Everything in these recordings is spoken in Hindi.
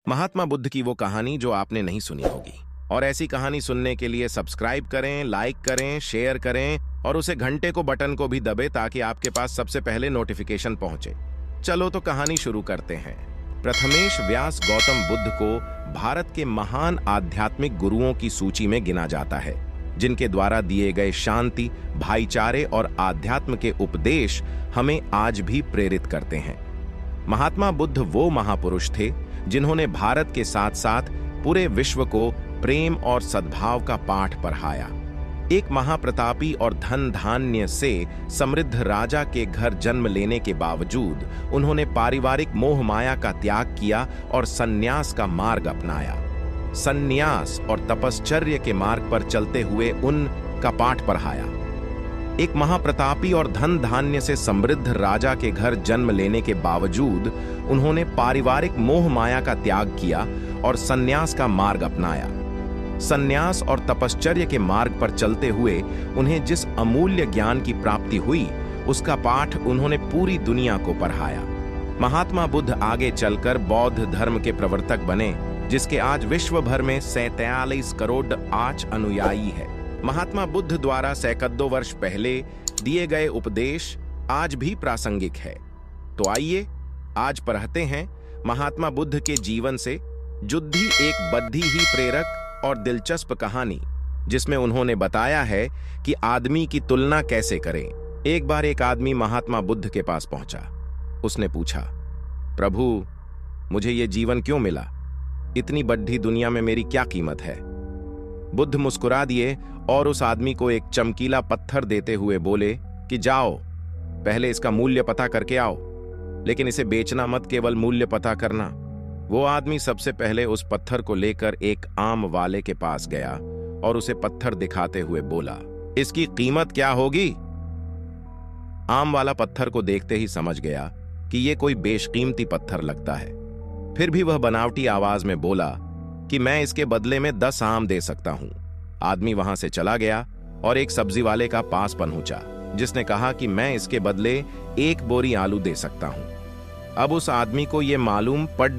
महात्मा बुद्ध की वो कहानी जो आपने नहीं सुनी होगी। और ऐसी कहानी सुनने के लिए सब्सक्राइब करें, लाइक करें, शेयर करें और उसे घंटे को बटन को भी दबे ताकि आपके पास सबसे पहले नोटिफिकेशन पहुंचे। चलो तो कहानी शुरू करते हैं। प्रथमेश व्यास गौतम बुद्ध को भारत के महान आध्यात्मिक गुरुओं की सूची में गिना जाता है, जिनके द्वारा दिए गए शांति, भाईचारे और आध्यात्म के उपदेश हमें आज भी प्रेरित करते हैं। महात्मा बुद्ध वो महापुरुष थे जिन्होंने भारत के साथ साथ पूरे विश्व को प्रेम और सद्भाव का पाठ पढ़ाया। एक महाप्रतापी और धन धान्य से समृद्ध राजा के घर जन्म लेने के बावजूद उन्होंने पारिवारिक मोह माया का त्याग किया और सन्यास का मार्ग अपनाया। सन्यास और तपश्चर्य के मार्ग पर चलते हुए उनका पाठ पढ़ाया। एक महाप्रतापी और धन धान्य से समृद्ध राजा के घर जन्म लेने के बावजूद उन्होंने पारिवारिक मोह माया का त्याग किया और सन्यास का मार्ग अपनाया। सन्यास और तपश्चर्य के मार्ग पर चलते हुए उन्हें जिस अमूल्य ज्ञान की प्राप्ति हुई, उसका पाठ उन्होंने पूरी दुनिया को पढ़ाया। महात्मा बुद्ध आगे चलकर बौद्ध धर्म के प्रवर्तक बने, जिसके आज विश्व भर में 43 करोड़ अनुयायी है। महात्मा बुद्ध द्वारा सैकड़ों वर्ष पहले दिए गए उपदेश आज भी प्रासंगिक है। तो आइए आज पढ़ते हैं महात्मा बुद्ध के जीवन से जुड़ी एक बड़ी ही प्रेरक और दिलचस्प कहानी, जिसमें उन्होंने बताया है कि आदमी की तुलना कैसे करें। एक बार एक आदमी महात्मा बुद्ध के पास पहुंचा। उसने पूछा, प्रभु, मुझे ये जीवन क्यों मिला? इतनी बड़ी दुनिया में मेरी क्या कीमत है? बुद्ध मुस्कुरा दिए और उस आदमी को एक चमकीला पत्थर देते हुए बोले कि जाओ, पहले इसका मूल्य पता करके आओ, लेकिन इसे बेचना मत, केवल मूल्य पता करना। वो आदमी सबसे पहले उस पत्थर को लेकर एक आम वाले के पास गया और उसे पत्थर दिखाते हुए बोला, इसकी कीमत क्या होगी? आम वाला पत्थर को देखते ही समझ गया कि ये कोई बेशकीमती पत्थर लगता है। फिर भी वह बनावटी आवाज में बोला कि मैं इसके बदले में 10 आम दे सकता हूं। आदमी वहां से चला गया और एक सब्जी वाले का पास पहुंचा, जिसने कहा कि मैं इसके बदले 1 बोरी आलू दे सकता हूं। अब उस आदमी को यह मालूम पड़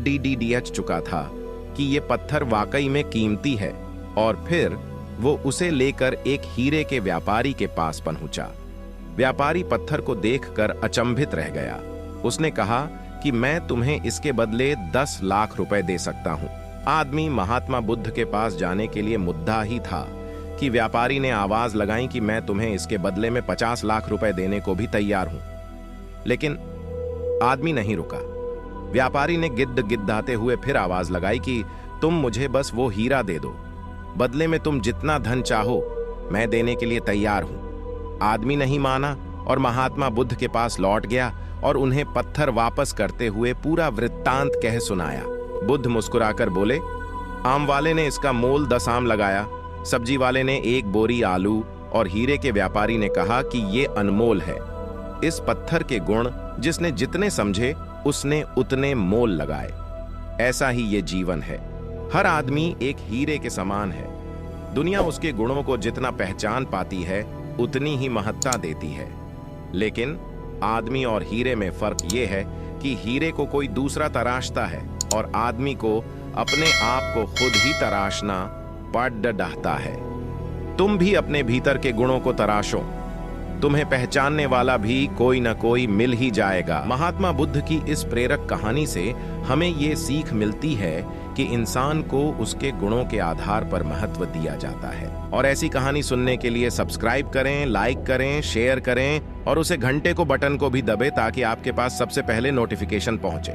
चुका था कि यह पत्थर वाकई में कीमती है, और फिर वो उसे लेकर एक हीरे के व्यापारी के पास पहुंचा। व्यापारी पत्थर को देखकर अचंभित रह गया। उसने कहा कि मैं तुम्हें इसके बदले 10 लाख रुपए दे सकता हूं। आदमी महात्मा बुद्ध के पास जाने के लिए मुद्दा ही था कि व्यापारी ने आवाज लगाई कि मैं तुम्हें इसके बदले में 50 लाख रुपए देने को भी तैयार हूं। लेकिन आदमी नहीं रुका। व्यापारी ने गिद्दाते हुए फिर आवाज लगाई कि तुम मुझे बस वो हीरा दे दो, बदले में तुम जितना धन चाहो मैं देने के लिए तैयार हूं। आदमी नहीं माना और महात्मा बुद्ध के पास लौट गया और उन्हें पत्थर वापस करते हुए पूरा वृत्तांत कह सुनाया। बुद्ध मुस्कुराकर बोले, आम वाले ने इसका मोल 10 आम लगाया, सब्जी वाले ने 1 बोरी आलू और हीरे के व्यापारी ने कहा कि ये अनमोल है। इस पत्थर के गुण जिसने जितने समझे उसने उतने मोल लगाए। ऐसा ही ये जीवन है। हर आदमी एक हीरे के समान है। दुनिया उसके गुणों को जितना पहचान पाती है उतनी ही महत्ता देती है। लेकिन आदमी और हीरे में फर्क ये है कि हीरे को कोई दूसरा तराशता है और आदमी को अपने आप को खुद ही तराशना पड़ डहता है। तुम भी अपने भीतर के गुणों को तराशो, तुम्हें पहचानने वाला भी कोई न कोई मिल ही जाएगा। महात्मा बुद्ध की इस प्रेरक कहानी से हमें ये सीख मिलती है कि इंसान को उसके गुणों के आधार पर महत्व दिया जाता है। और ऐसी कहानी सुनने के लिए सब्सक्राइब करें, लाइक करें, शेयर करें और उसे घंटे को बटन को भी दबे ताकि आपके पास सबसे पहले नोटिफिकेशन पहुंचे।